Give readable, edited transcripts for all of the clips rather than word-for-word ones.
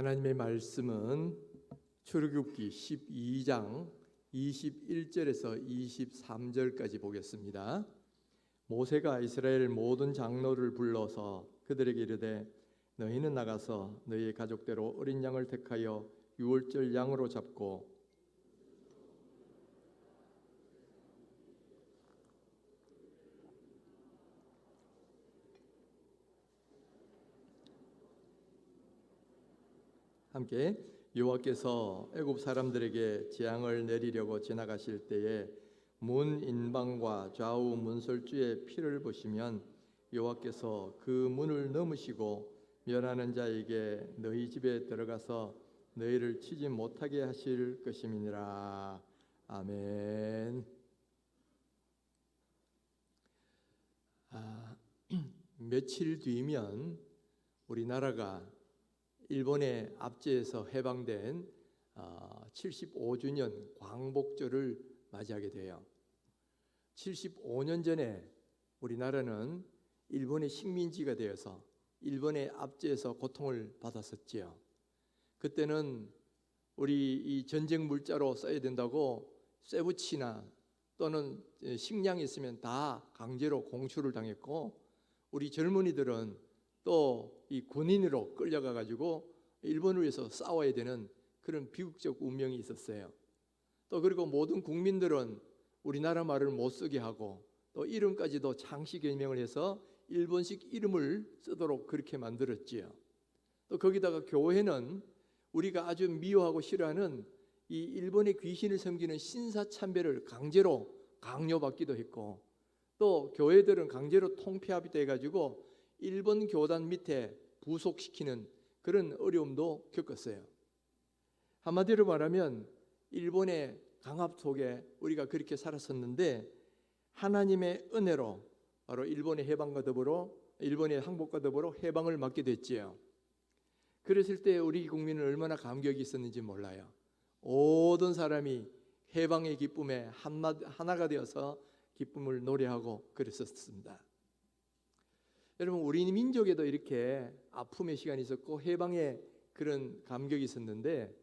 하나님의 말씀은 출애굽기 12장 21절에서 23절까지 보겠습니다. 모세가 이스라엘 모든 장로를 불러서 그들에게 이르되 너희는 나가서 너희의 가족대로 어린 양을 택하여 유월절 양으로 잡고 함께 여호와께서 애굽 사람들에게 재앙을 내리려고 지나가실 때에 문 인방과 좌우 문설주의 피를 보시면 여호와께서 그 문을 넘으시고 멸하는 자에게 너희 집에 들어가서 너희를 치지 못하게 하실 것임이니라. 아멘. 며칠 뒤면 우리나라가 일본의 압제에서 해방된 75주년 광복절을 맞이하게 돼요. 75년 전에 우리나라는 일본의 식민지가 되어서 일본의 압제에서 고통을 받았었지요. 그때는 우리 이 전쟁 물자로 써야 된다고 쇠붙이나 또는 식량이 있으면 다 강제로 공수를 당했고, 우리 젊은이들은 또 이 군인으로 끌려가 가지고 일본을 위해서 싸워야 되는 그런 비극적 운명이 있었어요. 또 그리고 모든 국민들은 우리나라 말을 못 쓰게 하고 또 이름까지도 창씨 개명을 해서 일본식 이름을 쓰도록 그렇게 만들었지요. 또 거기다가 교회는 우리가 아주 미워하고 싫어하는 이 일본의 귀신을 섬기는 신사참배를 강제로 강요받기도 했고, 또 교회들은 강제로 통폐합이 가지고 일본 교단 밑에 부속시키는 그런 어려움도 겪었어요. 한마디로 말하면 일본의 강압 속에 우리가 그렇게 살았었는데, 하나님의 은혜로 바로 일본의 해방과 더불어 일본의 항복과 더불어 해방을 맞게 됐지요. 그랬을 때 우리 국민은 얼마나 감격이 있었는지 몰라요. 모든 사람이 해방의 기쁨에 하나가 되어서 기쁨을 노래하고 그랬었습니다. 여러분, 우리 민족에도 이렇게 아픔의 시간이 있었고 해방의 그런 감격이 있었는데,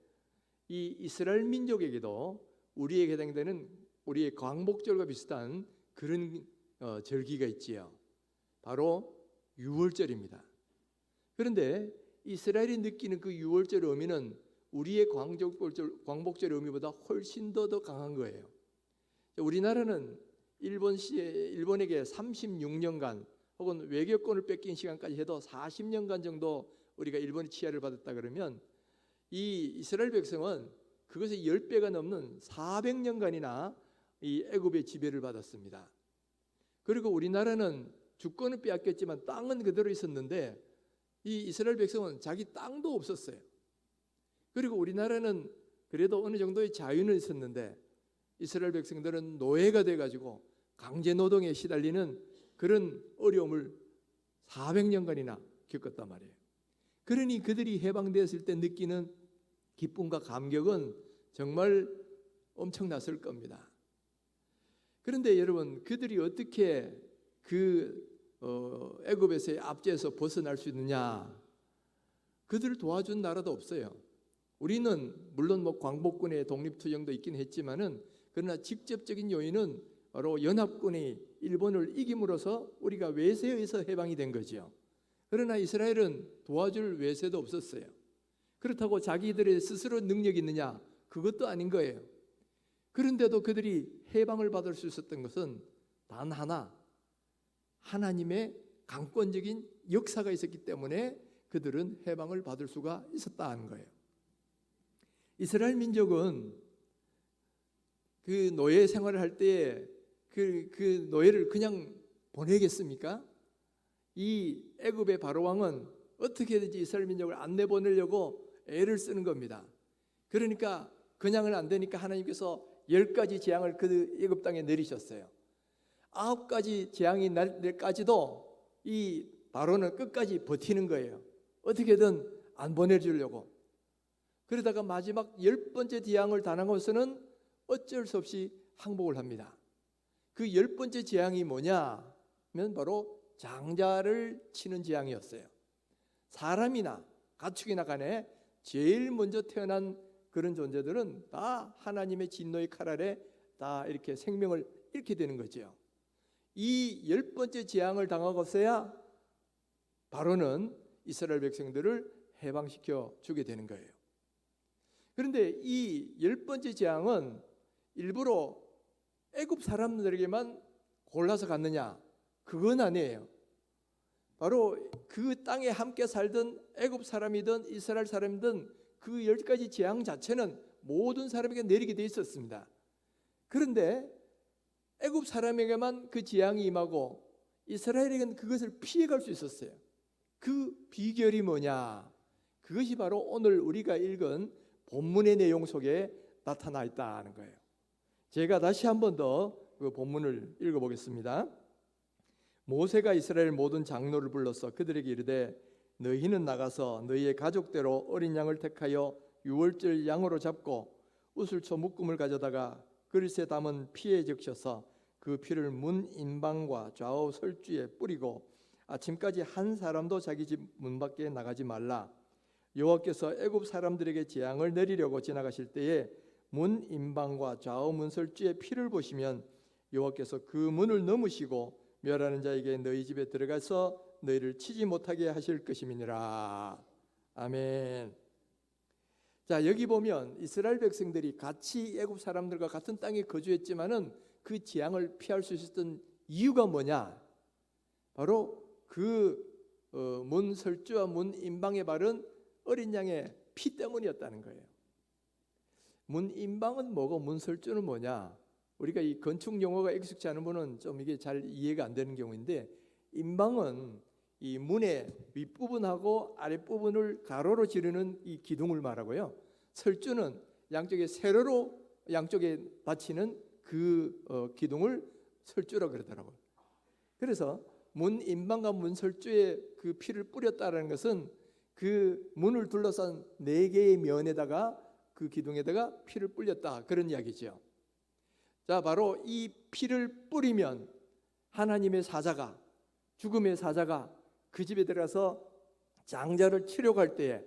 이 이스라엘 민족에게도 우리에게 해당되는 우리의 광복절과 비슷한 그런 절기가 있지요. 바로 유월절입니다. 그런데 이스라엘이 느끼는 그 유월절의 의미는 우리의 광복절의 의미보다 훨씬 더 강한 거예요. 우리나라는 일본에게 36년간 혹은 외교권을 뺏긴 시간까지 해도 40년간 정도 우리가 일본의 치하를 받았다 그러면, 이 이스라엘 백성은 그것의 10배가 넘는 400년간이나 이 애굽의 지배를 받았습니다. 그리고 우리나라는 주권은 빼앗겼지만 땅은 그대로 있었는데, 이 이스라엘 백성은 자기 땅도 없었어요. 그리고 우리나라는 그래도 어느 정도의 자유는 있었는데, 이스라엘 백성들은 노예가 돼가지고 강제 노동에 시달리는 그런 어려움을 400년간이나 겪었단 말이에요. 그러니 그들이 해방되었을 때 느끼는 기쁨과 감격은 정말 엄청났을 겁니다. 그런데 여러분, 그들이 어떻게 그 애굽에서의 압제에서 벗어날 수 있느냐? 그들을 도와준 나라도 없어요. 우리는 물론 광복군의 독립투쟁도 있긴 했지만은, 그러나 직접적인 요인은 바로 연합군이 일본을 이김으로써 우리가 외세에 의해서 해방이 된 거죠. 그러나 이스라엘은 도와줄 외세도 없었어요. 그렇다고 자기들의 스스로 능력이 있느냐? 그것도 아닌 거예요. 그런데도 그들이 해방을 받을 수 있었던 것은 단 하나, 하나님의 강권적인 역사가 있었기 때문에 그들은 해방을 받을 수가 있었다는 거예요. 이스라엘 민족은 그 노예 생활을 할 때에 그 노예를 그냥 보내겠습니까? 이 애굽의 바로 왕은 어떻게든지 이스라엘 민족을 안 내보내려고 애를 쓰는 겁니다. 그러니까 그냥은 안 되니까 하나님께서 10가지 재앙을 그 애굽 땅에 내리셨어요. 9가지 재앙이 날 때까지도 이 바로는 끝까지 버티는 거예요. 어떻게든 안 보내주려고. 그러다가 마지막 10번째 재앙을 당하고서는 어쩔 수 없이 항복을 합니다. 그 10번째 재앙이 뭐냐면 바로 장자를 치는 재앙이었어요. 사람이나 가축이나 간에 제일 먼저 태어난 그런 존재들은 다 하나님의 진노의 칼 아래 다 이렇게 생명을 잃게 되는 거죠. 이 10번째 재앙을 당하고서야 바로는 이스라엘 백성들을 해방시켜 주게 되는 거예요. 그런데 이 10번째 재앙은 일부러 애굽 사람들에게만 골라서 갔느냐? 그건 아니에요. 바로 그 땅에 함께 살던 애굽 사람이든 이스라엘 사람이든 그 10가지 재앙 자체는 모든 사람에게 내리게 돼 있었습니다. 그런데 애굽 사람에게만 그 재앙이 임하고 이스라엘에게는 그것을 피해갈 수 있었어요. 그 비결이 뭐냐? 그것이 바로 오늘 우리가 읽은 본문의 내용 속에 나타나 있다는 거예요. 제가 다시 한 번 더 그 본문을 읽어보겠습니다. 모세가 이스라엘 모든 장로를 불러서 그들에게 이르되 너희는 나가서 너희의 가족대로 어린 양을 택하여 유월절 양으로 잡고 우슬초 묶음을 가져다가 그릇에 담은 피에 적셔서 그 피를 문 인방과 좌우 설주에 뿌리고 아침까지 한 사람도 자기 집 문 밖에 나가지 말라. 여호와께서 애굽 사람들에게 재앙을 내리려고 지나가실 때에 문 인방과 좌우 문 설주에 피를 보시면 여호와께서 그 문을 넘으시고 멸하는 자에게 너희 집에 들어가서 너희를 치지 못하게 하실 것임이니라. 아멘. 자, 여기 보면 이스라엘 백성들이 같이 애굽 사람들과 같은 땅에 거주했지만은 그 재앙을 피할 수 있었던 이유가 뭐냐? 바로 그 문 설주와 문 인방에 바른 어린 양의 피 때문이었다는 거예요. 문 인방은 뭐고 문 설주는 뭐냐? 우리가 이 건축 용어가 익숙치 않은 분은 좀 이게 잘 이해가 안 되는 경우인데, 인방은 이 문의 윗부분하고 아랫부분을 가로로 지르는 이 기둥을 말하고요. 설주는 양쪽에 세로로 양쪽에 받치는 그 기둥을 설주라고 그러더라고요. 그래서 문 인방과 문 설주에 그 피를 뿌렸다라는 것은 그 문을 둘러싼 4개의 면에다가 그 기둥에다가 피를 뿌렸다, 그런 이야기죠. 자, 바로 이 피를 뿌리면 하나님의 사자가, 죽음의 사자가 그 집에 들어가서 장자를 치려갈 때에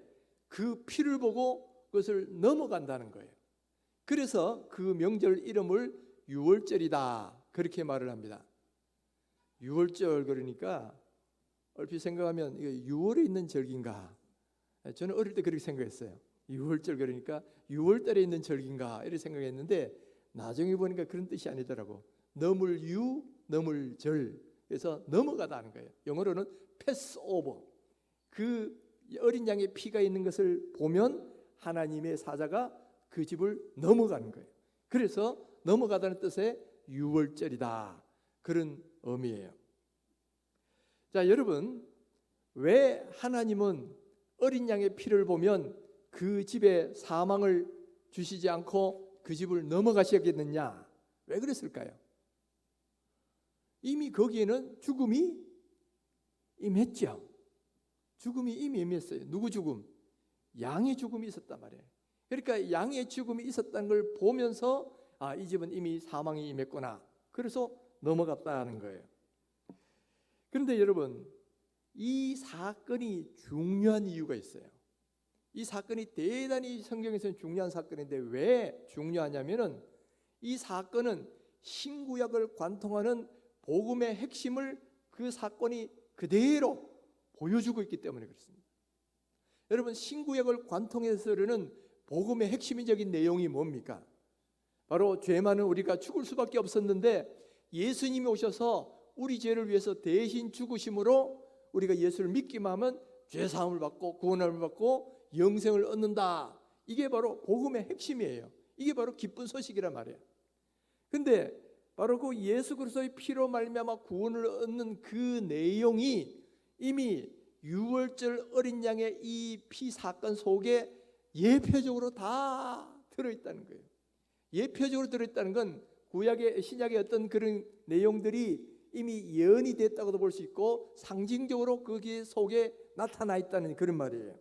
그 피를 보고 그것을 넘어간다는 거예요. 그래서 그 명절 이름을 유월절이다, 그렇게 말을 합니다. 유월절 그러니까 얼핏 생각하면 이게 6월에 있는 절기인가? 저는 어릴 때 그렇게 생각했어요. 유월절 그러니까 6월달에 있는 절기인가 이렇게 생각했는데 나중에 보니까 그런 뜻이 아니더라고. 넘을 유, 넘을 절. 그래서 넘어가다는 거예요. 영어로는 패스 오버. 그 어린 양의 피가 있는 것을 보면 하나님의 사자가 그 집을 넘어가는 거예요. 그래서 넘어가다는 뜻의 유월절이다, 그런 의미예요. 자, 여러분, 왜 하나님은 어린 양의 피를 보면 그 집에 사망을 주시지 않고 그 집을 넘어가셔야겠느냐? 왜 그랬을까요? 이미 거기에는 죽음이 임했죠. 죽음이 이미 임했어요. 누구 죽음? 양의 죽음이 있었단 말이에요. 그러니까 양의 죽음이 있었다는 걸 보면서 아, 이 집은 이미 사망이 임했구나, 그래서 넘어갔다는 거예요. 그런데 여러분, 이 사건이 중요한 이유가 있어요. 이 사건이 대단히 성경에서는 중요한 사건인데 왜 중요하냐면은 이 사건은 신구약을 관통하는 복음의 핵심을 그 사건이 그대로 보여주고 있기 때문에 그렇습니다. 여러분, 신구약을 관통해서는 복음의 핵심적인 내용이 뭡니까? 바로 죄 많은 우리가 죽을 수밖에 없었는데 예수님이 오셔서 우리 죄를 위해서 대신 죽으심으로 우리가 예수를 믿기만 하면 죄 사함을 받고 구원함을 받고 영생을 얻는다. 이게 바로 복음의 핵심이에요. 이게 바로 기쁜 소식이란 말이에요. 근데 바로 그 예수 그리스도의 피로 말미암아 구원을 얻는 그 내용이 이미 유월절 어린 양의 이 피 사건 속에 예표적으로 다 들어있다는 거예요. 예표적으로 들어있다는 건 구약의 신약의 어떤 그런 내용들이 이미 예언이 됐다고도 볼 수 있고 상징적으로 거기 속에 나타나 있다는 그런 말이에요.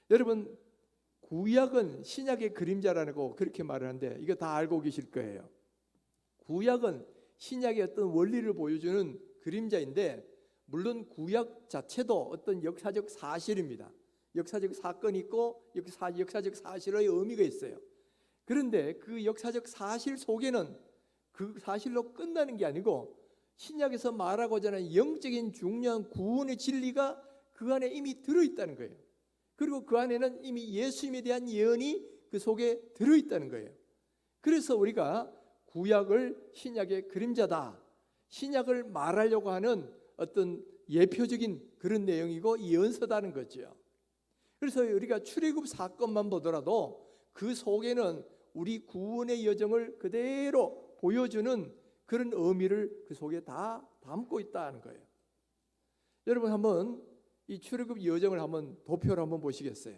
여러분, 구약은 신약의 그림자라고 그렇게 말을 하는데 이거 다 알고 계실 거예요. 구약은 신약의 어떤 원리를 보여주는 그림자인데 물론 구약 자체도 어떤 역사적 사실입니다. 역사적 사건이 있고 역사적 사실의 의미가 있어요. 그런데 그 역사적 사실 속에는 그 사실로 끝나는 게 아니고 신약에서 말하고자 하는 영적인 중요한 구원의 진리가 그 안에 이미 들어있다는 거예요. 그리고 그 안에는 이미 예수님에 대한 예언이 그 속에 들어있다는 거예요. 그래서 우리가 구약을 신약의 그림자다, 신약을 말하려고 하는 어떤 예표적인 그런 내용이고 예언서다는 거죠. 그래서 우리가 출애굽 사건만 보더라도 그 속에는 우리 구원의 여정을 그대로 보여주는 그런 의미를 그 속에 다 담고 있다는 거예요. 여러분 한번 이 출애굽 여정을 한번 도표로 한번 보시겠어요?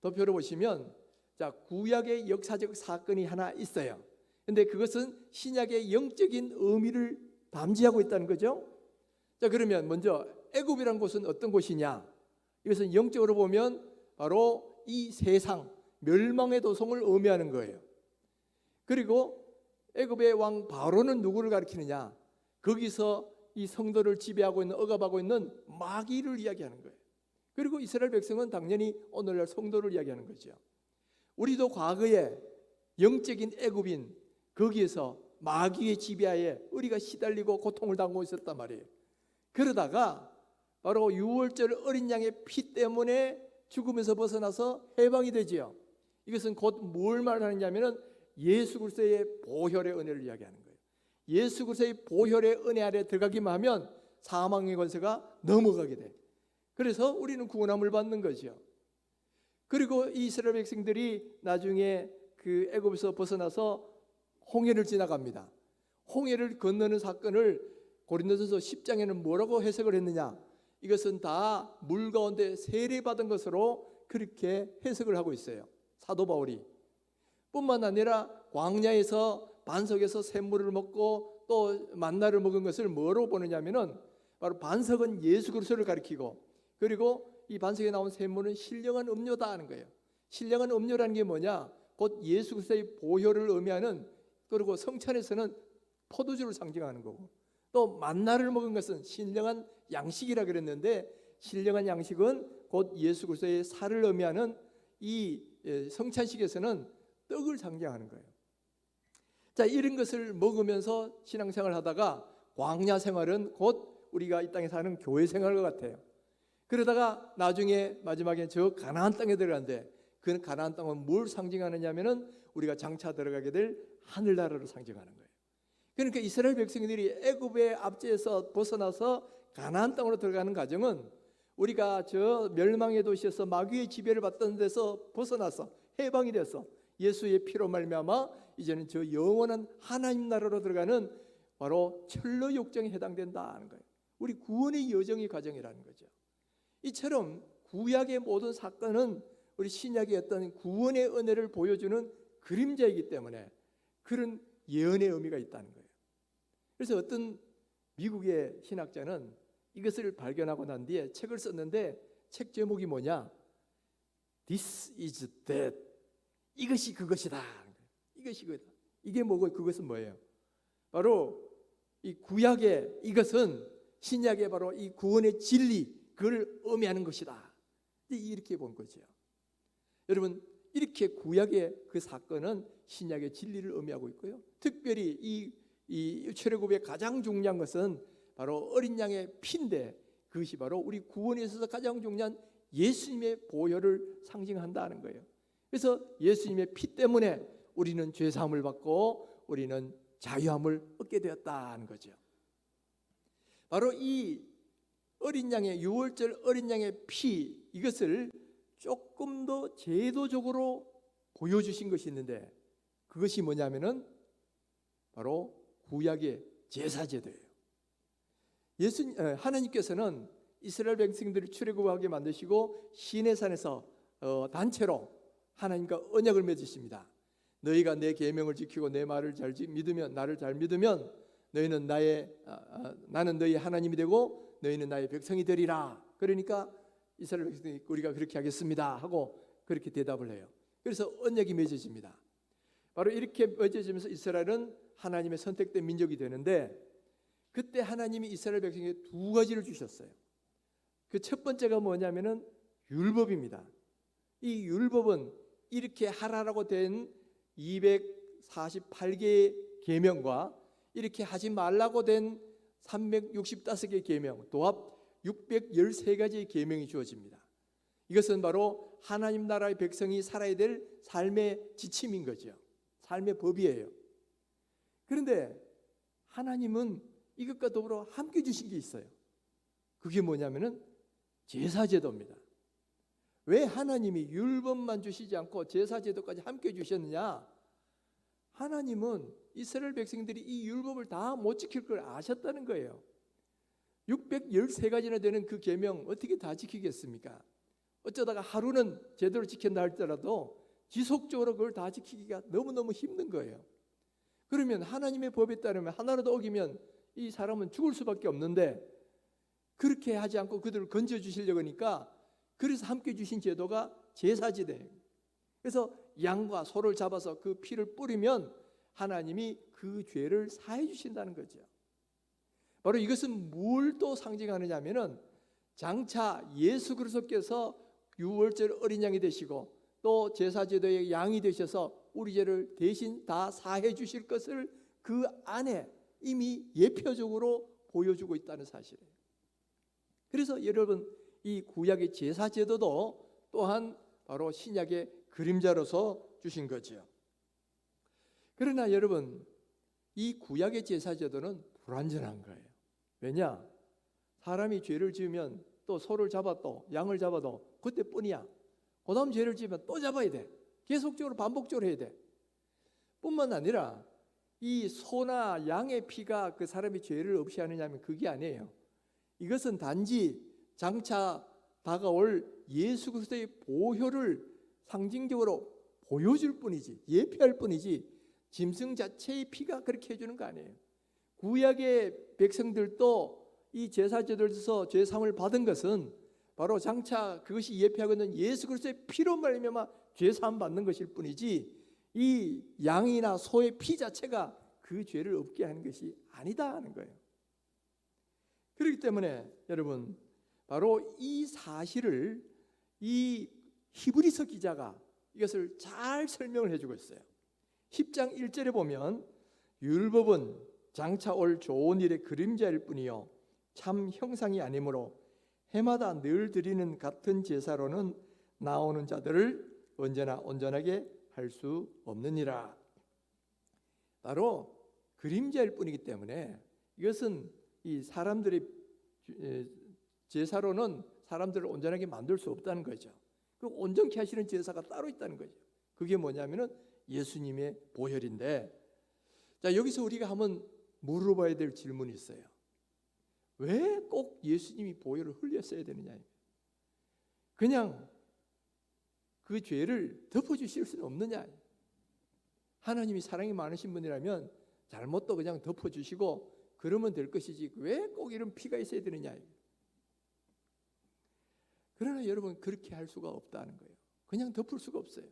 도표로 보시면 자, 구약의 역사적 사건이 하나 있어요. 근데 그것은 신약의 영적인 의미를 담지하고 있다는 거죠. 자, 그러면 먼저 애굽이라는 곳은 어떤 곳이냐? 이것은 영적으로 보면 바로 이 세상 멸망의 도성을 의미하는 거예요. 그리고 애굽의 왕 바로는 누구를 가리키느냐? 거기서 이 성도를 지배하고 있는, 억압하고 있는 마귀를 이야기하는 거예요. 그리고 이스라엘 백성은 당연히 오늘날 성도를 이야기하는 거죠. 우리도 과거에 영적인 애굽인 거기에서 마귀의 지배하에 우리가 시달리고 고통을 당하고 있었단 말이에요. 그러다가 바로 유월절 어린 양의 피 때문에 죽음에서 벗어나서 해방이 되지요. 이것은 곧 뭘 말하느냐면은 예수 그리스도의 보혈의 은혜를 이야기하는 거예요. 예수 그리스도의 보혈의 은혜 아래 들어가기만 하면 사망의 권세가 넘어가게 돼. 그래서 우리는 구원함을 받는 거죠. 그리고 이스라엘 백성들이 나중에 그 애굽에서 벗어나서 홍해를 지나갑니다. 홍해를 건너는 사건을 고린도전서 10장에는 뭐라고 해석을 했느냐? 이것은 다 물 가운데 세례받은 것으로 그렇게 해석을 하고 있어요. 사도 바울이. 뿐만 아니라 광야에서 반석에서 샘물을 먹고 또 만나를 먹은 것을 뭐로 보느냐면은 바로 반석은 예수 그리스도를 가리키고, 그리고 이 반석에 나온 샘물은 신령한 음료다 하는 거예요. 신령한 음료라는 게 뭐냐? 곧 예수 그리스도의 보혈을 의미하는, 그리고 성찬에서는 포도주를 상징하는 거고, 또 만나를 먹은 것은 신령한 양식이라 그랬는데, 신령한 양식은 곧 예수 그리스도의 살을 의미하는 이 성찬식에서는 떡을 상징하는 거예요. 자, 이런 것을 먹으면서 신앙생활을 하다가 광야 생활은 곧 우리가 이 땅에 사는 교회 생활과 같아요. 그러다가 나중에 마지막에 저 가나안 땅에 들어가는데, 그 가나안 땅은 뭘 상징하느냐면은 우리가 장차 들어가게 될 하늘나라를 상징하는 거예요. 그러니까 이스라엘 백성들이 애굽의 압제에서 벗어나서 가나안 땅으로 들어가는 과정은 우리가 저 멸망의 도시에서 마귀의 지배를 받던 데서 벗어나서 해방이 돼서 예수의 피로 말미암아 이제는 저 영원한 하나님 나라로 들어가는 바로 철로 욕정에 해당된다 하는 거예요. 우리 구원의 여정의 과정이라는 거죠. 이처럼 구약의 모든 사건은 우리 신약의 어떤 구원의 은혜를 보여주는 그림자이기 때문에 그런 예언의 의미가 있다는 거예요. 그래서 어떤 미국의 신학자는 이것을 발견하고 난 뒤에 책을 썼는데, 책 제목이 뭐냐? This is that. 이것이 그것이다. 이것이 그것이다. 이게 뭐고 그것은 뭐예요? 바로 이 구약의 이것은 신약의 바로 이 구원의 진리, 그걸 의미하는 것이다. 이렇게 본 거죠. 여러분, 이렇게 구약의 그 사건은 신약의 진리를 의미하고 있고요. 특별히 이 출애굽의 가장 중요한 것은 바로 어린 양의 피인데, 그것이 바로 우리 구원에 있어서 가장 중요한 예수님의 보혈을 상징한다는 거예요. 그래서 예수님의 피 때문에 우리는 죄 사함을 받고 우리는 자유함을 얻게 되었다는 거죠. 바로 이 어린 양의 유월절 어린 양의 피, 이것을 조금 더 제도적으로 보여주신 것이 있는데, 그것이 뭐냐면은 바로 구약의 제사제도예요. 하나님께서는 이스라엘 백성들을 출애굽하게 만드시고 시내산에서 단체로 하나님과 언약을 맺으십니다. 너희가 내 계명을 지키고 내 말을 잘 믿으면, 나를 잘 믿으면 너희는 나는 너희 하나님이 되고 너희는 나의 백성이 되리라. 그러니까 이스라엘 백성들이 우리가 그렇게 하겠습니다 하고 그렇게 대답을 해요. 그래서 언약이 맺어집니다. 바로 이렇게 맺어지면서 이스라엘은 하나님의 선택된 민족이 되는데, 그때 하나님이 이스라엘 백성에게 두 가지를 주셨어요. 그 첫 번째가 뭐냐면은 율법입니다. 이 율법은 이렇게 하라라고 된 248개의 계명과 이렇게 하지 말라고 된 365개의 계명, 도합 613가지의 계명이 주어집니다. 이것은 바로 하나님 나라의 백성이 살아야 될 삶의 지침인 거죠. 삶의 법이에요. 그런데 하나님은 이것과 더불어 함께 주신 게 있어요. 그게 뭐냐면은 제사제도입니다. 왜 하나님이 율법만 주시지 않고 제사제도까지 함께 주셨느냐? 하나님은 이스라엘 백성들이 이 율법을 다 못 지킬 걸 아셨다는 거예요. 613가지나 되는 그 계명 어떻게 다 지키겠습니까? 어쩌다가 하루는 제대로 지킨다 할지라도 지속적으로 그걸 다 지키기가 너무너무 힘든 거예요. 그러면 하나님의 법에 따르면 하나라도 어기면 이 사람은 죽을 수밖에 없는데, 그렇게 하지 않고 그들을 건져주시려고 하니까 그래서 함께 주신 제도가 제사제도예요. 그래서 양과 소를 잡아서 그 피를 뿌리면 하나님이 그 죄를 사해 주신다는 거죠. 바로 이것은 뭘 또 상징하느냐 하면은 장차 예수 그리스도께서 유월절 어린 양이 되시고 또 제사제도의 양이 되셔서 우리 죄를 대신 다 사해 주실 것을 그 안에 이미 예표적으로 보여주고 있다는 사실이에요. 그래서 여러분, 이 구약의 제사제도도 또한 바로 신약의 그림자로서 주신 거죠. 그러나 여러분, 이 구약의 제사제도는 불완전한 거예요. 왜냐? 사람이 죄를 지으면 또 소를 잡아도 양을 잡아도 그때뿐이야. 그 다음 죄를 지으면 또 잡아야 돼. 계속적으로 반복적으로 해야 돼. 뿐만 아니라 이 소나 양의 피가 그 사람의 죄를 없이 하느냐면 그게 아니에요. 이것은 단지 장차 다가올 예수 그리스도의 보혈을 상징적으로 보여줄 뿐이지, 예표할 뿐이지 짐승 자체의 피가 그렇게 해주는 거 아니에요. 구약의 백성들도 이 제사제도에서 죄사함을 받은 것은 바로 장차 그것이 예표하고 있는 예수 그리스도의 피로 말미암아 죄사함 받는 것일 뿐이지 이 양이나 소의 피 자체가 그 죄를 없게 하는 것이 아니다 하는 거예요. 그렇기 때문에 여러분, 바로 이 사실을 이 히브리서 기자가 이것을 잘 설명을 해주고 있어요. 10장 1절에 보면 율법은 장차 올 좋은 일의 그림자일 뿐이요 참 형상이 아니므로 해마다 늘 드리는 같은 제사로는 나오는 자들을 언제나 온전하게 할 수 없느니라. 바로 그림자일 뿐이기 때문에 이것은 이 사람들의 제사로는 사람들을 온전하게 만들 수 없다는 거죠. 그 온전케 하시는 제사가 따로 있다는 거죠. 그게 뭐냐면은 예수님의 보혈인데, 자, 여기서 우리가 한번 물어봐야 될 질문이 있어요. 왜 꼭 예수님이 보혈을 흘렸어야 되느냐? 그냥 그 죄를 덮어주실 수는 없느냐? 하나님이 사랑이 많으신 분이라면 잘못도 그냥 덮어주시고 그러면 될 것이지 왜 꼭 이런 피가 있어야 되느냐? 그러나 여러분, 그렇게 할 수가 없다는 거예요. 그냥 덮을 수가 없어요.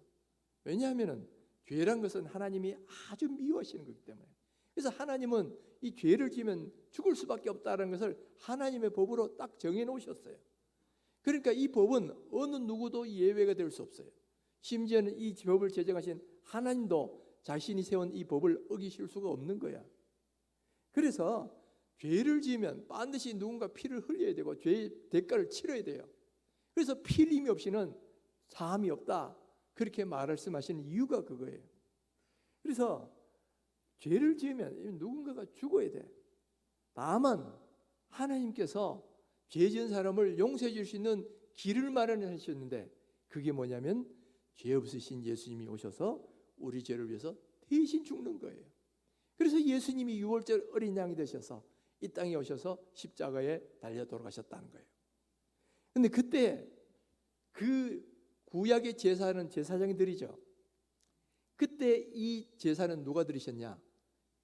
왜냐하면 죄란 것은 하나님이 아주 미워하시는 거기 때문에. 그래서 하나님은 이 죄를 지면 죽을 수밖에 없다는 것을 하나님의 법으로 딱 정해 놓으셨어요. 그러니까 이 법은 어느 누구도 예외가 될 수 없어요. 심지어는 이 법을 제정하신 하나님도 자신이 세운 이 법을 어기실 수가 없는 거야. 그래서 죄를 지으면 반드시 누군가 피를 흘려야 되고 죄의 대가를 치러야 돼요. 그래서 피 흘림이 없이는 사함이 없다, 그렇게 말씀하시는 이유가 그거예요. 그래서 죄를 지으면 누군가가 죽어야 돼. 다만 하나님께서 죄 지은 사람을 용서해 줄 수 있는 길을 마련하셨는데 그게 뭐냐면 죄 없으신 예수님이 오셔서 우리 죄를 위해서 대신 죽는 거예요. 그래서 예수님이 유월절 어린 양이 되셔서 이 땅에 오셔서 십자가에 달려 돌아가셨다는 거예요. 근데 그때 그 구약의 제사는 제사장이 드리죠. 그때 이 제사는 누가 드리셨냐?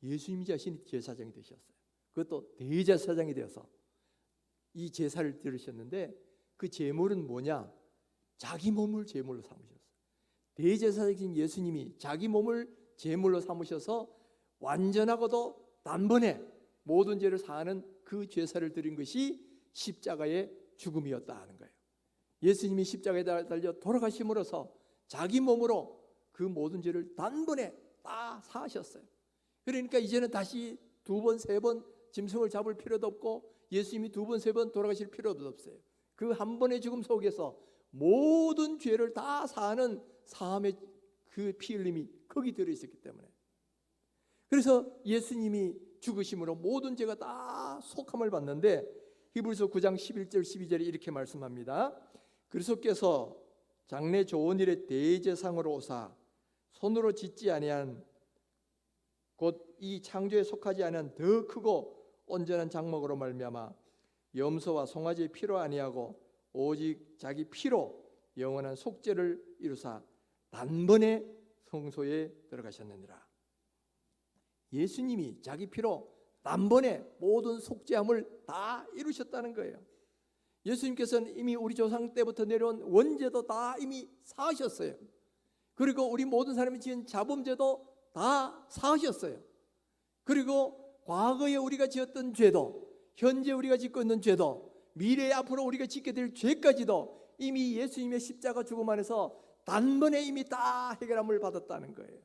예수님 자신이 제사장이 되셨어요. 그것도 대제사장이 되어서 이 제사를 드리셨는데 그 제물은 뭐냐? 자기 몸을 제물로 삼으셨어요. 대제사장이신 예수님이 자기 몸을 제물로 삼으셔서 완전하고도 단번에 모든 죄를 사하는 그 제사를 드린 것이 십자가의 죽음이었다 하는 거예요. 예수님이 십자가에 달려 돌아가심으로써 자기 몸으로 그 모든 죄를 단번에 다 사하셨어요. 그러니까 이제는 다시 두 번, 세 번 짐승을 잡을 필요도 없고 예수님이 두 번, 세 번 돌아가실 필요도 없어요. 그 한 번의 죽음 속에서 모든 죄를 다 사하는 사함의 그 피 흘림이 거기 들어있었기 때문에, 그래서 예수님이 죽으심으로 모든 죄가 다 속함을 받는데, 히브리서 9장 11절 12절에 이렇게 말씀합니다. 그리스도께서 장래 좋은 일의 대제상으로 오사 손으로 짓지 아니한 곧 이 창조에 속하지 않은 더 크고 온전한 장막으로 말미암아 염소와 송아지의 피로 아니하고 오직 자기 피로 영원한 속죄를 이루사 단번에 성소에 들어가셨느니라. 예수님이 자기 피로 단번에 모든 속죄함을 다 이루셨다는 거예요. 예수님께서는 이미 우리 조상 때부터 내려온 원죄도 다 이미 사하셨어요. 그리고 우리 모든 사람이 지은 자범죄도 다 사하셨어요. 그리고 과거에 우리가 지었던 죄도, 현재 우리가 짓고 있는 죄도, 미래에 앞으로 우리가 짓게 될 죄까지도 이미 예수님의 십자가 죽음 안에서 단번에 이미 다 해결함을 받았다는 거예요.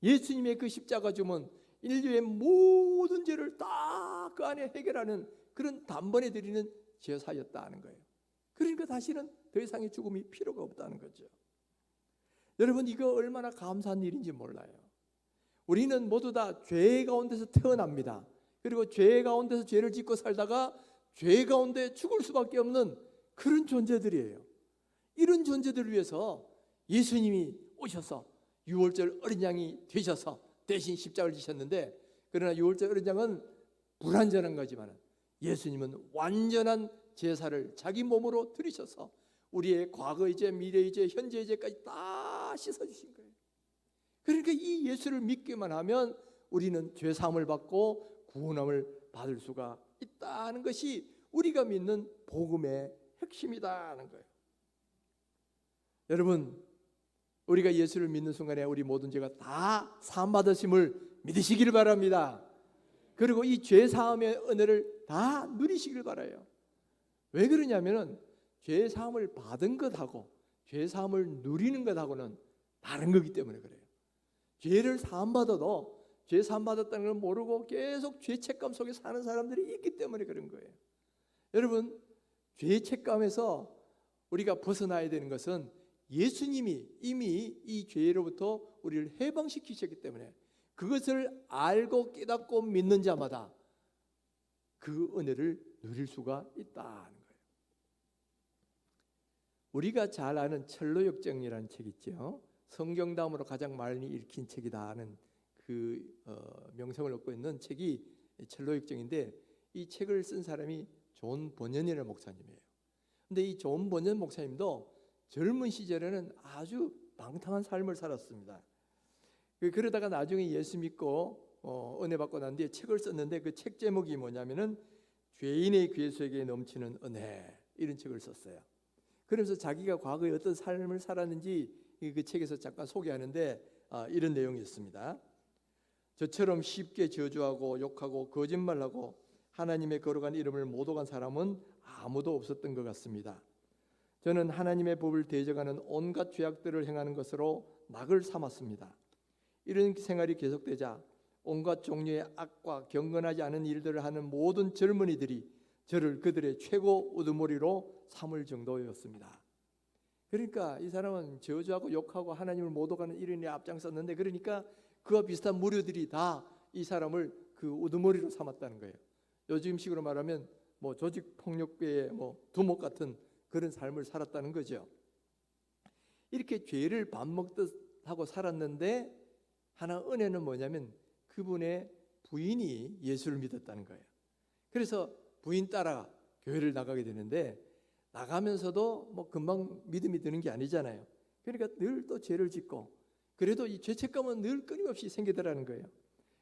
예수님의 그 십자가 죽음은 인류의 모든 죄를 다 그 안에 해결하는 그런 단번에 드리는 제사였다는 거예요. 그러니까 다시는 더 이상의 죽음이 필요가 없다는 거죠. 여러분, 이거 얼마나 감사한 일인지 몰라요. 우리는 모두 다 죄 가운데서 태어납니다. 그리고 죄 가운데서 죄를 짓고 살다가 죄 가운데 죽을 수밖에 없는 그런 존재들이에요. 이런 존재들을 위해서 예수님이 오셔서 유월절 어린 양이 되셔서 대신 십자가를 지셨는데, 그러나 유월절 어린 양은 불완전한 거지만 예수님은 완전한 제사를 자기 몸으로 드리셔서 우리의 과거의 죄, 미래의 죄, 현재의 죄까지 다 씻어주신 거예요. 그러니까 이 예수를 믿기만 하면 우리는 죄 사함을 받고 구원함을 받을 수가 있다는 것이 우리가 믿는 복음의 핵심이다는 거예요. 여러분, 우리가 예수를 믿는 순간에 우리 모든 죄가 다 사함 받으심을 믿으시기를 바랍니다. 그리고 이 죄 사함의 은혜를 다 누리시길 바라요. 왜 그러냐면은 죄 사함을 받은 것하고 죄 사함을 누리는 것하고는 다른 거기 때문에 그래요. 죄를 사함 받아도 죄 사함 받았다는 걸 모르고 계속 죄책감 속에 사는 사람들이 있기 때문에 그런 거예요. 여러분, 죄책감에서 우리가 벗어나야 되는 것은 예수님이 이미 이 죄로부터 우리를 해방시키셨기 때문에 그것을 알고 깨닫고 믿는 자마다 그 은혜를 누릴 수가 있다는 거예요. 우리가 잘 아는 철로역정이라는 책 있죠. 성경 다음으로 가장 많이 읽힌 책이다 하는 그 명성을 얻고 있는 책이 철로역정인데, 이 책을 쓴 사람이 존 버년이라는 목사님이에요. 근데 이 존 버년 목사님도 젊은 시절에는 아주 방탕한 삶을 살았습니다. 그러다가 나중에 예수 믿고 은혜 받고 난 뒤에 책을 썼는데, 그 책 제목이 뭐냐면은 죄인의 귀 속에 넘치는 은혜, 이런 책을 썼어요. 그러면서 자기가 과거에 어떤 삶을 살았는지 그 책에서 잠깐 소개하는데 이런 내용이 있습니다. 저처럼 쉽게 저주하고 욕하고 거짓말하고 하나님의 거룩한 이름을 모독한 사람은 아무도 없었던 것 같습니다. 저는 하나님의 법을 대적하는 온갖 죄악들을 행하는 것으로 낙을 삼았습니다. 이런 생활이 계속되자 온갖 종류의 악과 경건하지 않은 일들을 하는 모든 젊은이들이 저를 그들의 최고 우두머리로 삼을 정도였습니다. 그러니까 이 사람은 저주하고 욕하고 하나님을 모독하는 이런 일에 앞장섰는데, 그러니까 그와 비슷한 무료들이 다 이 사람을 그 우두머리로 삼았다는 거예요. 요즘식으로 말하면 뭐 조직폭력배의 두목 같은 그런 삶을 살았다는 거죠. 이렇게 죄를 밥 먹듯 하고 살았는데, 하나 은혜는 뭐냐면 그분의 부인이 예수를 믿었다는 거예요. 그래서 부인 따라 교회를 나가게 되는데, 나가면서도 금방 믿음이 드는 게 아니잖아요. 그러니까 늘 또 죄를 짓고, 그래도 이 죄책감은 늘 끊임없이 생기더라는 거예요.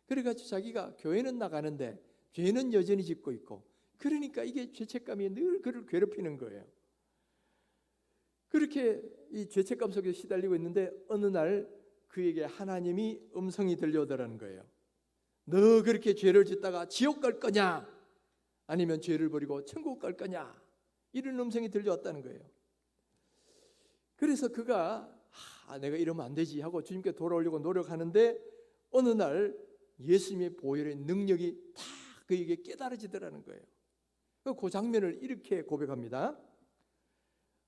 그래가지고 자기가 교회는 나가는데 죄는 여전히 짓고 있고, 그러니까 이게 죄책감이 늘 그를 괴롭히는 거예요. 그렇게 이 죄책감 속에 시달리고 있는데 어느 날 그에게 하나님이 음성이 들려오더라는 거예요. 너 그렇게 죄를 짓다가 지옥 갈 거냐, 아니면 죄를 버리고 천국 갈 거냐, 이런 음성이 들려왔다는 거예요. 그래서 그가 내가 이러면 안 되지 하고 주님께 돌아오려고 노력하는데 어느 날 예수님의 보혈의 능력이 다 그에게 깨달아지더라는 거예요. 그 장면을 이렇게 고백합니다.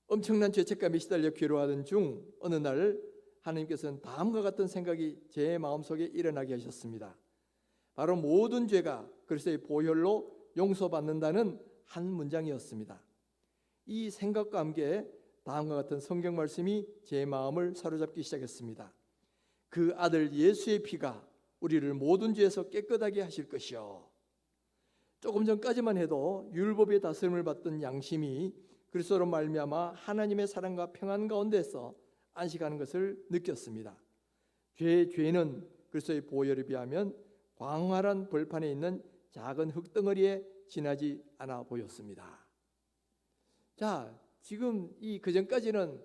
엄청난 죄책감에 시달려 괴로워하던 중 어느 날 하나님께서는 다음과 같은 생각이 제 마음속에 일어나게 하셨습니다. 바로 모든 죄가 그리스도의 보혈로 용서받는다는 한 문장이었습니다. 이 생각과 함께 다음과 같은 성경 말씀이 제 마음을 사로잡기 시작했습니다. 그 아들 예수의 피가 우리를 모든 죄에서 깨끗하게 하실 것이요. 조금 전까지만 해도 율법의 다스림을 받던 양심이 그리스도로 말미암아 하나님의 사랑과 평안 가운데서 안식하는 것을 느꼈습니다. 죄는 그리스도의 보혈에 비하면 광활한 벌판에 있는 작은 흙덩어리에 지나지 않아 보였습니다. 자, 지금 그전까지는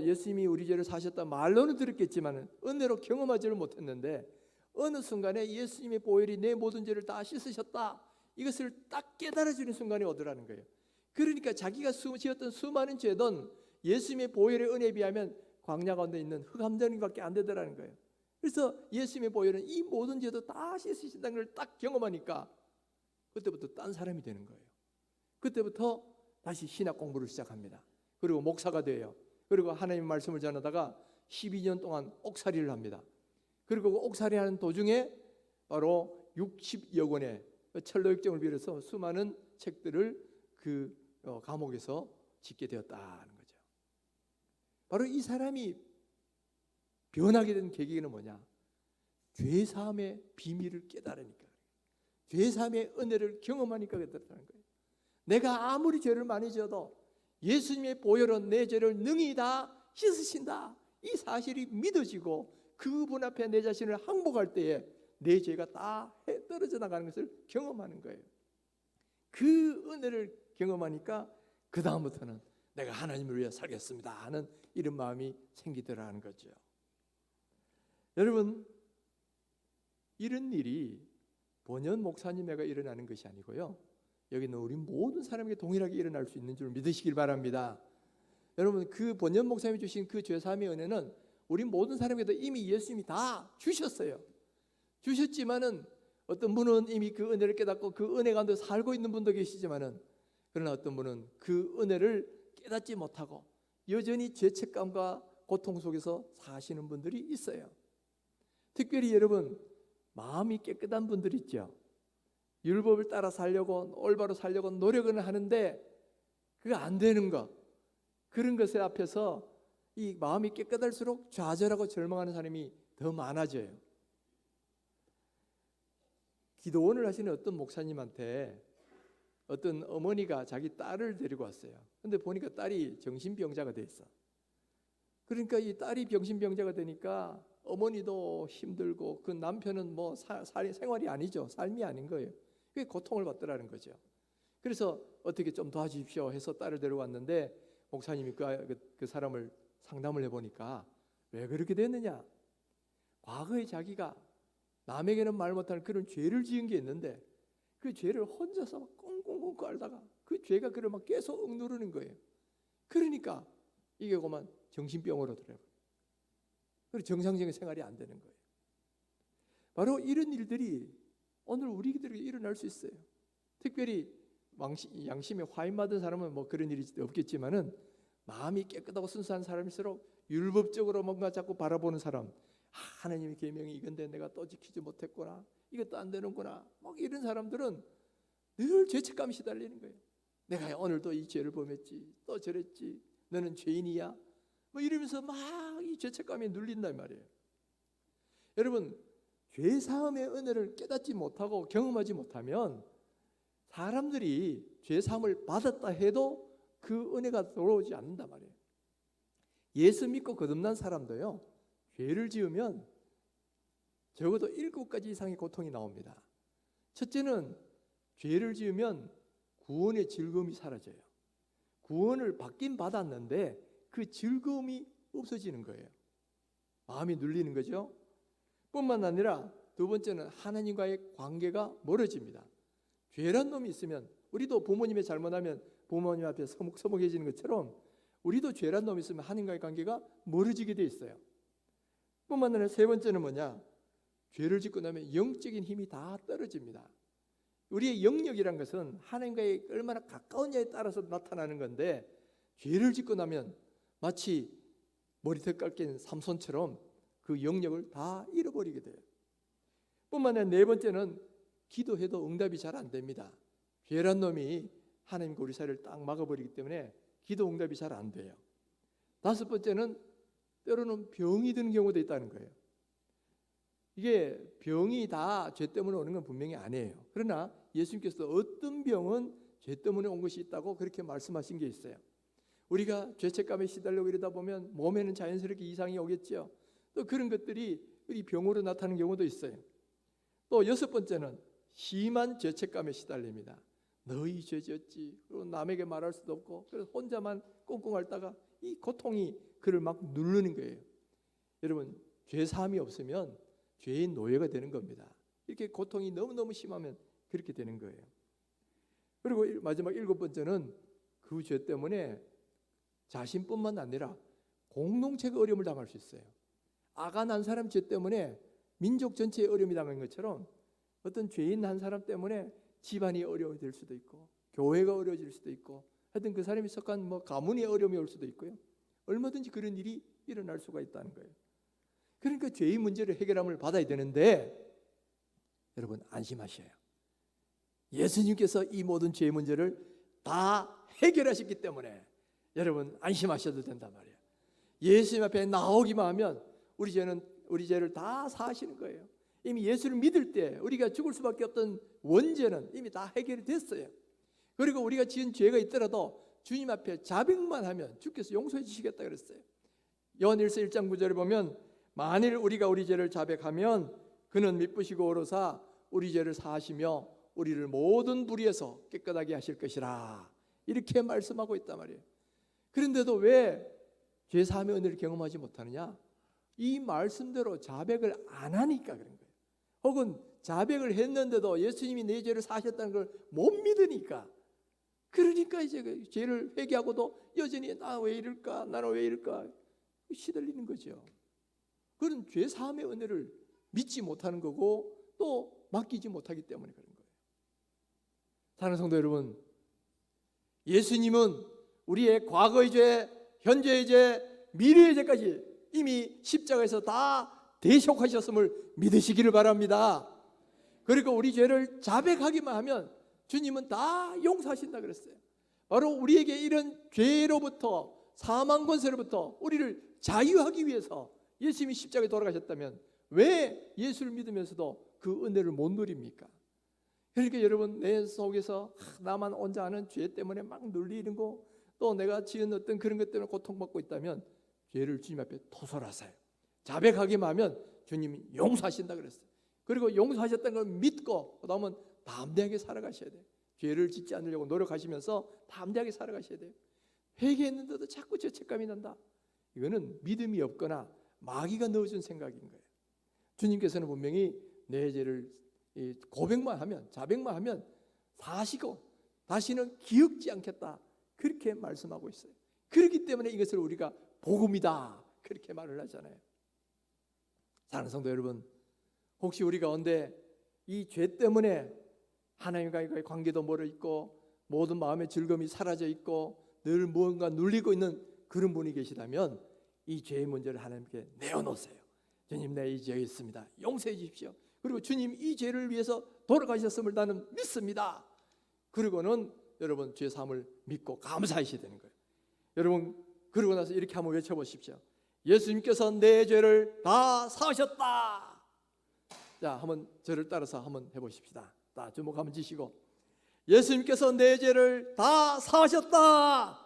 예수님이 우리 죄를 사셨다 말로는 들었겠지만 은혜로 경험하지를 못했는데 어느 순간에 예수님의 보혈이 내 모든 죄를 다 씻으셨다, 이것을 딱 깨달아주는 순간이 오더라는 거예요. 그러니까 자기가 지었던 수많은 죄는 예수님의 보혈의 은혜에 비하면 광야 가운데 있는 흙 한 덩이밖에 안 되더라는 거예요. 그래서 예수님의 보혈은 이 모든 죄도 다 씻으신다는 걸 딱 경험하니까 그때부터 딴 사람이 되는 거예요. 그때부터 다시 신학 공부를 시작합니다. 그리고 목사가 돼요. 그리고 하나님의 말씀을 전하다가 12년 동안 옥살이를 합니다. 그리고 그 옥살이하는 도중에 바로 60여 권의 철로역정을 비롯해서 수많은 책들을 그 감옥에서 짓게 되었다는 거죠. 바로 이 사람이 변하게 된 계기는 뭐냐? 죄사함의 비밀을 깨달으니까, 죄사함의 은혜를 경험하니까 그렇다는 거예요. 내가 아무리 죄를 많이 지어도 예수님의 보혈은 내 죄를 능히 다 씻으신다, 이 사실이 믿어지고 그분 앞에 내 자신을 항복할 때에 내 죄가 다 떨어져 나가는 것을 경험하는 거예요. 그 은혜를 경험하니까 그 다음부터는 내가 하나님을 위해 살겠습니다 하는 이런 마음이 생기더라는 거죠. 여러분, 이런 일이 본연 목사님에게 일어나는 것이 아니고요, 여기는 우리 모든 사람에게 동일하게 일어날 수 있는 줄 믿으시길 바랍니다. 여러분, 그 본연 목사님이 주신 그 죄사함의 은혜는 우리 모든 사람에게도 이미 예수님이 다 주셨어요. 주셨지만은 어떤 분은 이미 그 은혜를 깨닫고 그 은혜 가운데 살고 있는 분도 계시지만은, 그러나 어떤 분은 그 은혜를 깨닫지 못하고 여전히 죄책감과 고통 속에서 사시는 분들이 있어요. 특별히 여러분, 마음이 깨끗한 분들 있죠. 율법을 따라 살려고, 올바로 살려고 노력은 하는데 그게 안 되는 것, 그런 것에 앞에서 이 마음이 깨끗할수록 좌절하고 절망하는 사람이 더 많아져요. 기도원을 하시는 어떤 목사님한테 어떤 어머니가 자기 딸을 데리고 왔어요. 근데 보니까 딸이 정신병자가 돼 있어. 그러니까 이 딸이 정신병자가 되니까 어머니도 힘들고 그 남편은 생활이 아니죠. 삶이 아닌 거예요. 그게 고통을 받더라는 거죠. 그래서 어떻게 좀 도와주십시오 해서 딸을 데려왔는데 목사님이 그 사람을 상담을 해보니까 왜 그렇게 됐느냐? 과거에 자기가 남에게는 말 못하는 그런 죄를 지은 게 있는데 그 죄를 혼자서 막 꽁꽁꽁 깔다가 그 죄가 그를 막 계속 억누르는 거예요. 그러니까 이게 그만 정신병으로 들어요. 그리고 정상적인 생활이 안 되는 거예요. 바로 이런 일들이 오늘 우리들에게 일어날 수 있어요. 특별히 양심에 화인 받은 사람은 그런 일이 없겠지만은 마음이 깨끗하고 순수한 사람일수록 율법적으로 뭔가 자꾸 바라보는 사람, 하나님의 계명이 이건데 내가 또 지키지 못했구나, 이것도 안 되는구나, 이런 사람들은 늘 죄책감이 시달리는 거예요. 내가 오늘도 이 죄를 범했지, 또 저랬지, 너는 죄인이야, 이러면서 막 이 죄책감이 눌린단 말이에요. 여러분, 죄 사함의 은혜를 깨닫지 못하고 경험하지 못하면 사람들이 죄 사함을 받았다 해도 그 은혜가 들어오지 않는단 말이에요. 예수 믿고 거듭난 사람도요, 죄를 지으면 적어도 7가지 이상의 고통이 나옵니다. 첫째는 죄를 지으면 구원의 즐거움이 사라져요. 구원을 받긴 받았는데 그 즐거움이 없어지는 거예요. 마음이 눌리는 거죠. 뿐만 아니라 두 번째는 하나님과의 관계가 멀어집니다. 죄란 놈이 있으면, 우리도 부모님의 잘못하면 부모님 앞에 서먹해지는 것처럼 우리도 죄란 놈이 있으면 하나님과의 관계가 멀어지게 돼 있어요. 뿐만 아니라 세 번째는 뭐냐? 죄를 짓고 나면 영적인 힘이 다 떨어집니다. 우리의 영역이란 것은 하나님과의 얼마나 가까우냐에 따라서 나타나는 건데, 죄를 짓고 나면 마치 머리털 깎인 삼손처럼 그 영역을 다 잃어버리게 돼요. 뿐만 아니라 네 번째는 기도해도 응답이 잘 안 됩니다. 죄란 놈이 하나님과 우리 사이를 딱 막아버리기 때문에 기도 응답이 잘 안 돼요. 다섯 번째는 때로는 병이 드는 경우도 있다는 거예요. 이게 병이 다 죄 때문에 오는 건 분명히 아니에요. 그러나 예수님께서 어떤 병은 죄 때문에 온 것이 있다고 그렇게 말씀하신 게 있어요. 우리가 죄책감에 시달리고 이러다 보면 몸에는 자연스럽게 이상이 오겠죠. 또 그런 것들이 우리 병으로 나타나는 경우도 있어요. 또 여섯 번째는 심한 죄책감에 시달립니다. 너희 죄졌지. 그리고 남에게 말할 수도 없고, 그래서 혼자만 꽁꽁 앓다가 이 고통이 그를 막 누르는 거예요. 여러분, 죄 사함이 없으면 죄인 노예가 되는 겁니다. 이렇게 고통이 너무너무 심하면 그렇게 되는 거예요. 그리고 마지막 일곱 번째는 그 죄 때문에 자신뿐만 아니라 공동체가 어려움을 당할 수 있어요. 아가 난 사람 죄 때문에 민족 전체에 어려움이 당한 것처럼 어떤 죄인 한 사람 때문에 집안이 어려워질 수도 있고, 교회가 어려워질 수도 있고, 하여튼 그 사람이 속한 가문에 어려움이 올 수도 있고요. 얼마든지 그런 일이 일어날 수가 있다는 거예요. 그러니까 죄의 문제를 해결함을 받아야 되는데, 여러분 안심하셔요. 예수님께서 이 모든 죄의 문제를 다 해결하셨기 때문에 여러분 안심하셔도 된단 말이에요. 예수님 앞에 나오기만 하면 우리 죄를 다 사하시는 거예요. 이미 예수를 믿을 때 우리가 죽을 수밖에 없던 원죄는 이미 다 해결이 됐어요. 그리고 우리가 지은 죄가 있더라도 주님 앞에 자백만 하면 주께서 용서해 주시겠다 그랬어요. 요한일서 1장 9절에 보면, 만일 우리가 우리 죄를 자백하면 그는 미쁘시고 어로사 우리 죄를 사하시며 우리를 모든 불의에서 깨끗하게 하실 것이라, 이렇게 말씀하고 있단 말이에요. 그런데도 왜 죄 사함의 은혜를 경험하지 못하느냐? 이 말씀대로 자백을 안 하니까 그런 거예요. 혹은 자백을 했는데도 예수님이 내 죄를 사하셨다는 걸 못 믿으니까, 그러니까 이제 그 죄를 회개하고도 여전히 나 왜 이럴까, 나는 왜 이럴까 시들리는 거죠. 그건 죄 사함의 은혜를 믿지 못하는 거고 또 맡기지 못하기 때문에 그런 거예요. 사랑하는 성도 여러분, 예수님은 우리의 과거의 죄, 현재의 죄, 미래의 죄까지 이미 십자가에서 다 대속하셨음을 믿으시기를 바랍니다. 그리고 우리 죄를 자백하기만 하면 주님은 다 용서하신다 그랬어요. 바로 우리에게 이런 죄로부터, 사망 권세로부터 우리를 자유하기 위해서 예수님이 십자가에 돌아가셨다면 왜 예수를 믿으면서도 그 은혜를 못 누립니까? 그러니까 여러분, 내 속에서 나만 혼자 아는 죄 때문에 막 눌리는 거, 또 내가 지은 어떤 그런 것 때문에 고통받고 있다면 죄를 주님 앞에 토설하세요. 자백하기만 하면 주님이 용서하신다 그랬어요. 그리고 용서하셨다는 걸 믿고 그다음은 담대하게 살아가셔야 돼요. 죄를 짓지 않으려고 노력하시면서 담대하게 살아가셔야 돼요. 회개했는데도 자꾸 죄책감이 난다. 이거는 믿음이 없거나 마귀가 넣어준 생각인 거예요. 주님께서는 분명히 내 죄를 고백만 하면, 자백만 하면 사시고 다시는 기억지 않겠다, 그렇게 말씀하고 있어요. 그렇기 때문에 이것을 우리가 복음이다 그렇게 말을 하잖아요. 사랑하는 성도 여러분, 혹시 우리 가운데 이 죄 때문에 하나님과의 관계도 멀어 있고 모든 마음의 즐거움이 사라져 있고 늘 무언가 눌리고 있는 그런 분이 계시다면 이 죄의 문제를 하나님께 내어놓으세요. 주님, 내 이 죄 있습니다. 용서해 주십시오. 그리고 주님, 이 죄를 위해서 돌아가셨음을 나는 믿습니다. 그리고는 여러분 죄 사함을 믿고 감사하셔야 되는 거예요. 여러분, 그러고 나서 이렇게 한번 외쳐보십시오. 예수님께서 내 죄를 다 사하셨다. 자, 한번 저를 따라서 한번 해보십시다. 다 주목 한번 지시고, 예수님께서 내 죄를 다 사하셨다.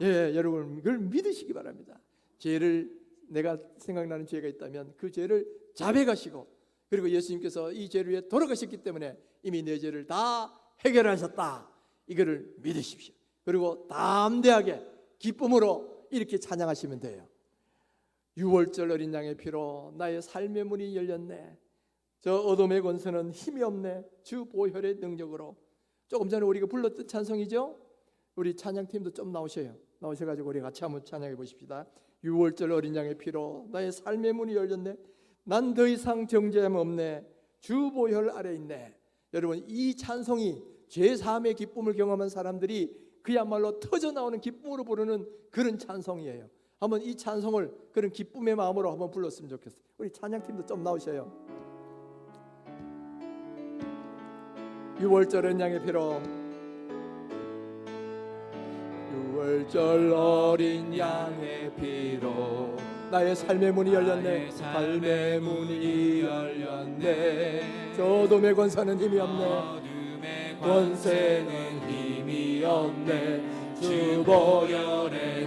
예, 여러분 그걸 믿으시기 바랍니다. 죄를, 내가 생각나는 죄가 있다면 그 죄를 자백하시고, 그리고 예수님께서 이 죄를 위해 돌아가셨기 때문에 이미 내 죄를 다 해결하셨다, 이거를 믿으십시오. 그리고 담대하게 기쁨으로 이렇게 찬양하시면 돼요. 6월절 어린 양의 피로 나의 삶의 문이 열렸네. 저 어둠의 권세는 힘이 없네. 주 보혈의 능력으로. 조금 전에 우리가 불렀던 찬송이죠. 우리 찬양팀도 좀 나오셔가지고 우리 같이 한번 찬양해 보십시다. 6월절 어린 양의 피로 나의 삶의 문이 열렸네. 난 더 이상 정죄함 없네. 주 보혈 아래 있네. 여러분, 이 찬송이 죄사함의 기쁨을 경험한 사람들이 그야말로 터져나오는 기쁨으로 부르는 그런 찬송이에요. 한번 이 찬송을 그런 기쁨의 마음으로 한번 불렀으면 좋겠어요. 우리 찬양팀도 좀 나오셔요. 6월절 어린 양의 피로 6월절 어린 양의 피로 나의 삶의 문이 열렸네. 삶의 문이 열렸네. 저 어둠의 권세는 힘이 없네. 권세는 힘이 없네. 주 보혈의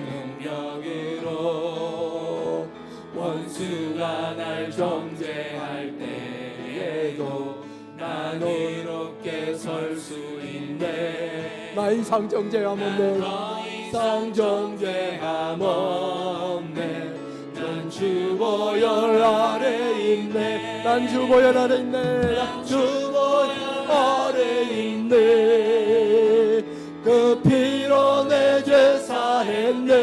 능력으로 원수가 날 정죄할 때에도 난 이롭게 설 수 있네. 나 이상 정죄함 없네. 더 이상 정죄함 없네. 난 주 보혈 아래 있네. 난 주 보혈 아래 있네. 난 주 보혈 아래 있네. 그 피로 내 죄 사했네.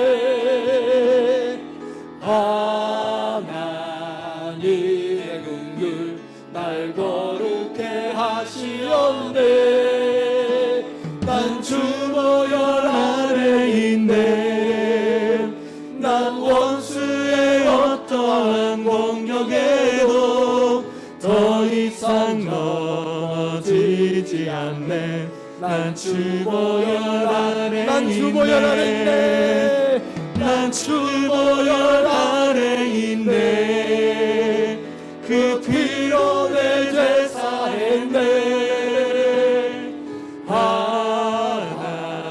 하나님의 긍휼 날 거룩해 하시었네. 난 주 보혈 아래 있네. 난 원수의 어떠한 공격에도 더 이상 넘어지지 않네. 난 주 보혈 아래 있네. 난 주 보혈 아래 있네. 그 피로 내 죄 사했네.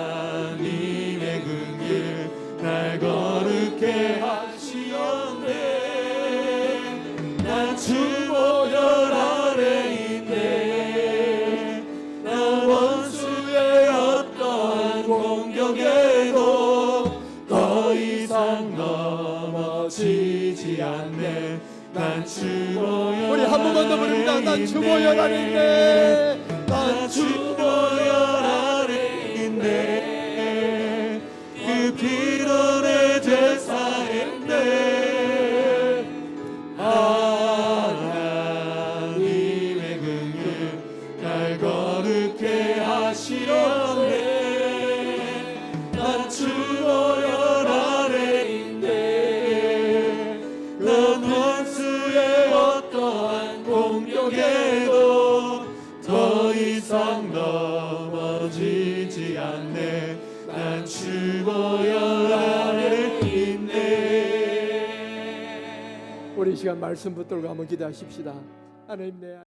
하나님의 긍휼 날 거룩해 하시었네. 난 주 보혈 아래 있네. 난 원수의 어떠한 공격에도 더 이상 넘어지지 않네. 난 주 보혈 우리 한 번만 더 부릅니다. 난 주 보혈 아래 있네. 난 주 보혈 아래 있네. 그 피로 내 죄 사했네. 하나님의 긍휼 날 거룩해 하시었네. 난 주 보혈 아래 있네. 난 원수의 어떠한 공격에도 더 이상 넘어지지 않네. 난 주 보혈 아래 있네. 우리 이 시간 말씀 붙들고 한번 기도하십시다. 하나님, 내